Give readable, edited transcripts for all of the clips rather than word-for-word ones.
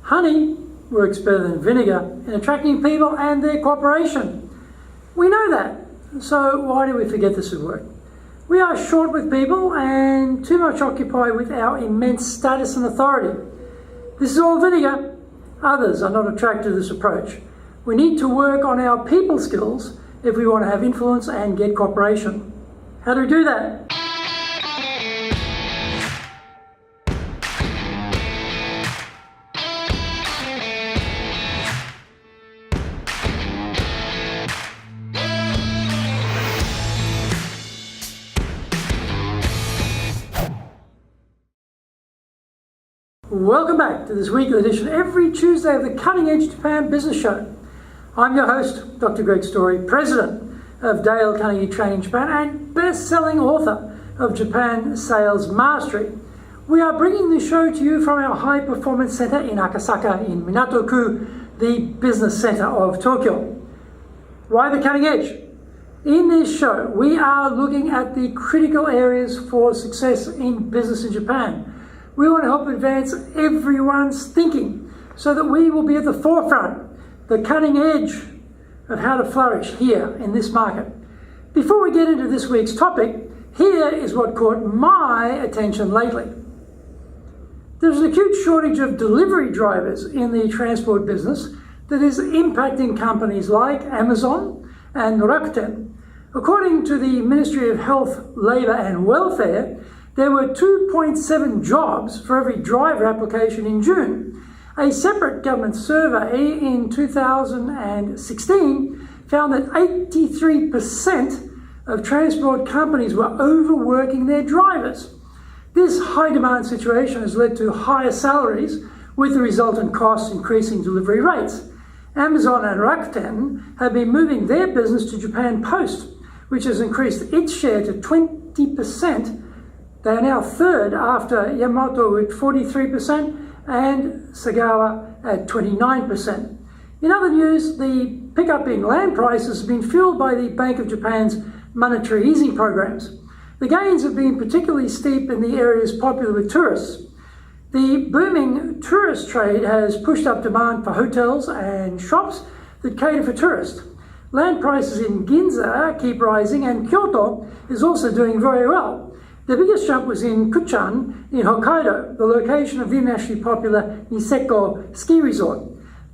Honey works better than vinegar in attracting people and their cooperation. We know that, so why do we forget this would work? We are short with people and too much occupied with our immense status and authority. This is all vinegar. Others are not attracted to this approach. We need to work on our people skills if we want to have influence and get cooperation. How do we do that? Welcome back to this weekly edition every Tuesday of the Cutting Edge Japan Business Show. I'm your host, Dr. Greg Story, President of Dale Carnegie Training Japan and best-selling author of Japan Sales Mastery. We are bringing this show to you from our High Performance Center in Akasaka in Minato-ku, the business center of Tokyo. Why the cutting edge? In this show, we are looking at the critical areas for success in business in Japan. We want to help advance everyone's thinking so that we will be at the forefront, the cutting edge of how to flourish here in this market. Before we get into this week's topic, here is what caught my attention lately. There's an acute shortage of delivery drivers in the transport business that is impacting companies like Amazon and Rakuten. According to the Ministry of Health, Labour and Welfare, there were 2.7 jobs for every driver application in June. A separate government survey in 2016 found that 83% of transport companies were overworking their drivers. This high demand situation has led to higher salaries with the resultant costs increasing delivery rates. Amazon and Rakuten have been moving their business to Japan Post, which has increased its share to 20%. They are now third after Yamato with 43% and Sagawa at 29%. In other news, the pickup in land prices has been fueled by the Bank of Japan's monetary easing programs. The gains have been particularly steep in the areas popular with tourists. The booming tourist trade has pushed up demand for hotels and shops that cater for tourists. Land prices in Ginza keep rising and Kyoto is also doing very well. The biggest jump was in Kuchan in Hokkaido, the location of the internationally popular Niseko ski resort.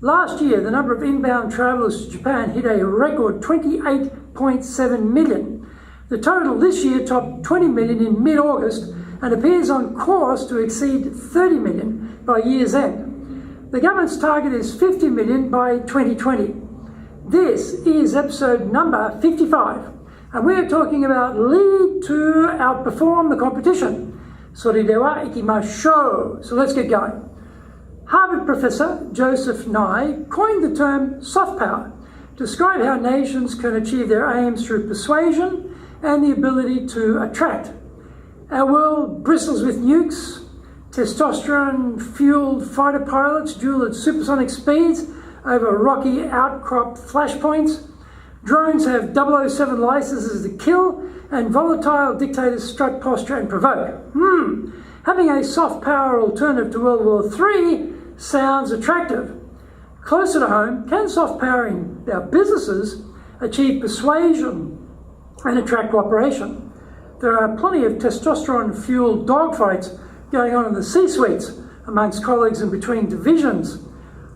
Last year, the number of inbound travellers to Japan hit a record 28.7 million. The total this year topped 20 million in mid-August and appears on course to exceed 30 million by year's end. The government's target is 50 million by 2020. This is episode number 55. And we're talking about lead to outperform the competition. Soridewa ikimashou. So let's get going. Harvard professor Joseph Nye coined the term soft power to describe how nations can achieve their aims through persuasion and the ability to attract. Our world bristles with nukes, testosterone-fueled fighter pilots duel at supersonic speeds over rocky outcrop flashpoints. Drones have 007 licenses to kill, and volatile dictators strut, posture and provoke. Having a soft power alternative to World War III sounds attractive. Closer to home, can soft power in our businesses achieve persuasion and attract cooperation? There are plenty of testosterone-fueled dogfights going on in the C-suites amongst colleagues and between divisions.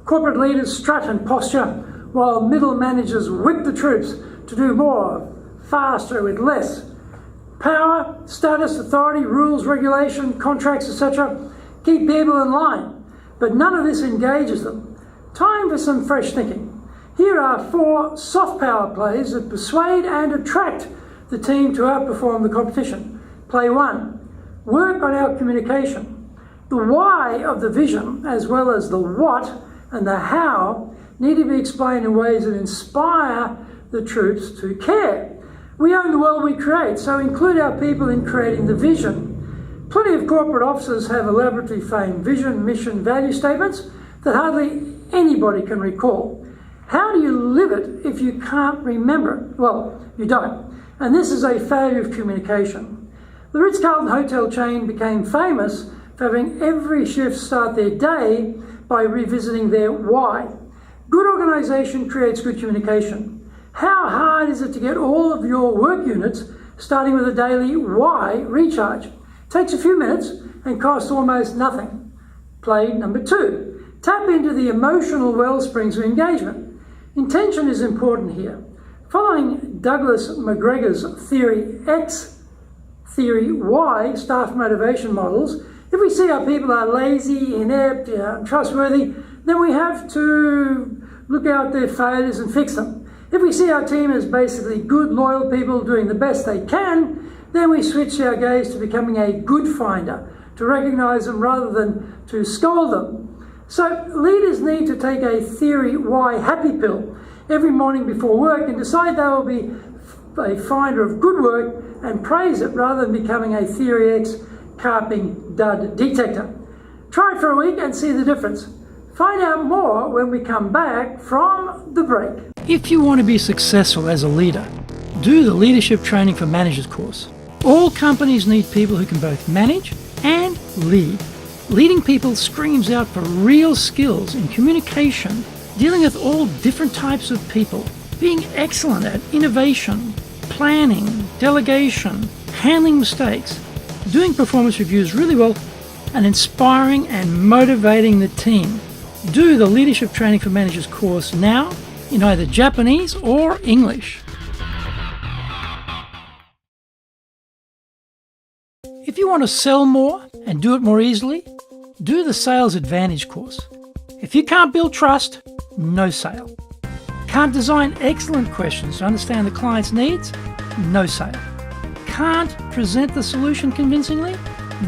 Corporate leaders strut and posture, while middle managers whip the troops to do more, faster with less. Power, status, authority, rules, regulation, contracts, etc. keep people in line, but none of this engages them. Time for some fresh thinking. Here are 4 soft power plays that persuade and attract the team to outperform the competition. Play 1, work on our communication. The why of the vision, as well as the what and the how, need to be explained in ways that inspire the troops to care. We own the world we create, so include our people in creating the vision. Plenty of corporate offices have elaborately framed vision, mission, value statements that hardly anybody can recall. How do you live it if you can't remember it? Well, you don't. And this is a failure of communication. The Ritz Carlton Hotel chain became famous for having every shift start their day by revisiting their why. Good organization creates good communication. How hard is it to get all of your work units starting with a daily why recharge? Takes a few minutes and costs almost nothing. Play number 2. Tap into the emotional well springs of engagement. Intention is important here. Following Douglas McGregor's Theory X, Theory Y staff motivation models, if we see our people are lazy, inept, untrustworthy, then we have to look out their failures and fix them. If we see our team as basically good, loyal people doing the best they can, then we switch our gaze to becoming a good finder, to recognize them rather than to scold them. So leaders need to take a Theory Y happy pill every morning before work and decide they will be a finder of good work and praise it rather than becoming a Theory X carping dud detector. Try for a week and see the difference. Find out more when we come back from the break. If you want to be successful as a leader, do the Leadership Training for Managers course. All companies need people who can both manage and lead. Leading people screams out for real skills in communication, dealing with all different types of people, being excellent at innovation, planning, delegation, handling mistakes, doing performance reviews really well, and inspiring and motivating the team. Do the Leadership Training for Managers course now in either Japanese or English. If you want to sell more and do it more easily, do the Sales Advantage course. If you can't build trust, no sale. Can't design excellent questions to understand the client's needs, no sale. Can't present the solution convincingly,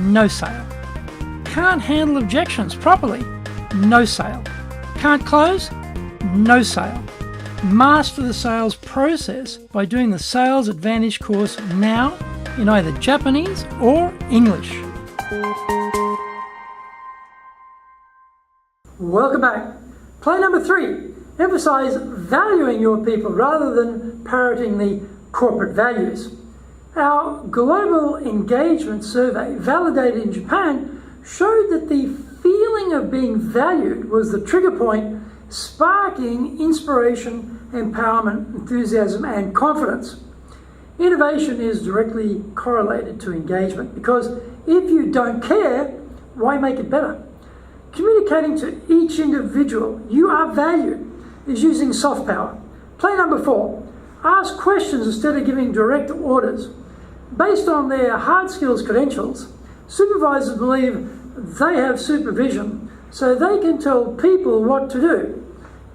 no sale. Can't handle objections properly, no sale. Can't close, no sale. Master the sales process by doing the Sales Advantage course now in either Japanese or English. Welcome back. Play number 3. Emphasize valuing your people rather than parroting the corporate values. Our global engagement survey, validated in Japan, showed that the feeling of being valued was the trigger point, sparking inspiration, empowerment, enthusiasm, and confidence. Innovation is directly correlated to engagement because if you don't care, why make it better? Communicating to each individual you are valued is using soft power. Play number 4. Ask questions instead of giving direct orders. Based on their hard skills credentials, supervisors believe they have supervision so they can tell people what to do.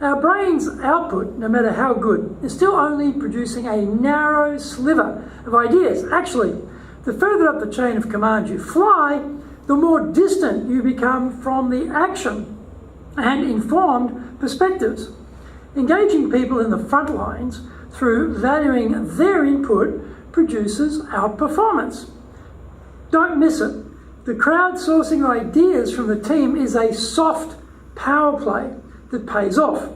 Our brain's output, no matter how good, is still only producing a narrow sliver of ideas. Actually, the further up the chain of command you fly, the more distant you become from the action and informed perspectives. Engaging people in the front lines through valuing their input produces outperformance. Don't miss it. The crowdsourcing ideas from the team is a soft power play that pays off.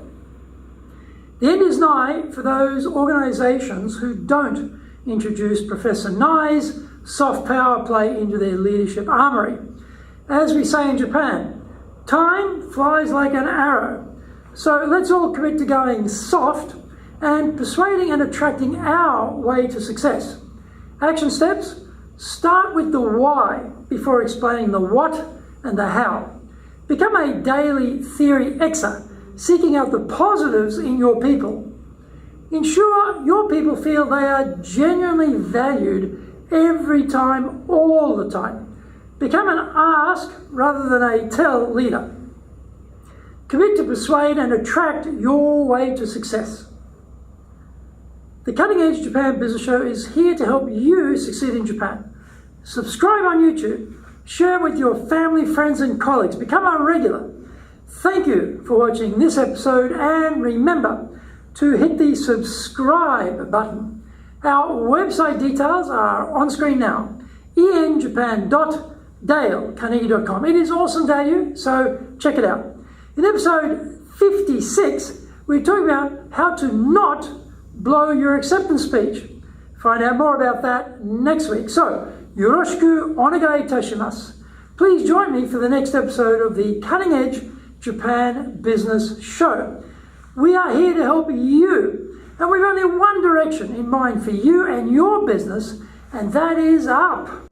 The end is nigh for those organizations who don't introduce Professor Nye's soft power play into their leadership armory. As we say in Japan, time flies like an arrow. So let's all commit to going soft and persuading and attracting our way to success. Action steps: start with the why before explaining the what and the how. Become a daily Theory Xer, seeking out the positives in your people. Ensure your people feel they are genuinely valued every time, all the time. Become an ask rather than a tell leader. Commit to persuade and attract your way to success. The Cutting Edge Japan Business Show is here to help you succeed in Japan. Subscribe on YouTube, share it with your family, friends, and colleagues. Become a regular. Thank you for watching this episode, and remember to hit the subscribe button. Our website details are on screen now, enjapan.dale.carnegie.com. It is awesome value, so check it out. In episode 56, we talk about how to not blow your acceptance speech. Find out more about that next week. So, yoroshiku onegai itashimasu. Please join me for the next episode of the Cutting Edge Japan Business Show. We are here to help you, and we've only one direction in mind for you and your business, and that is up.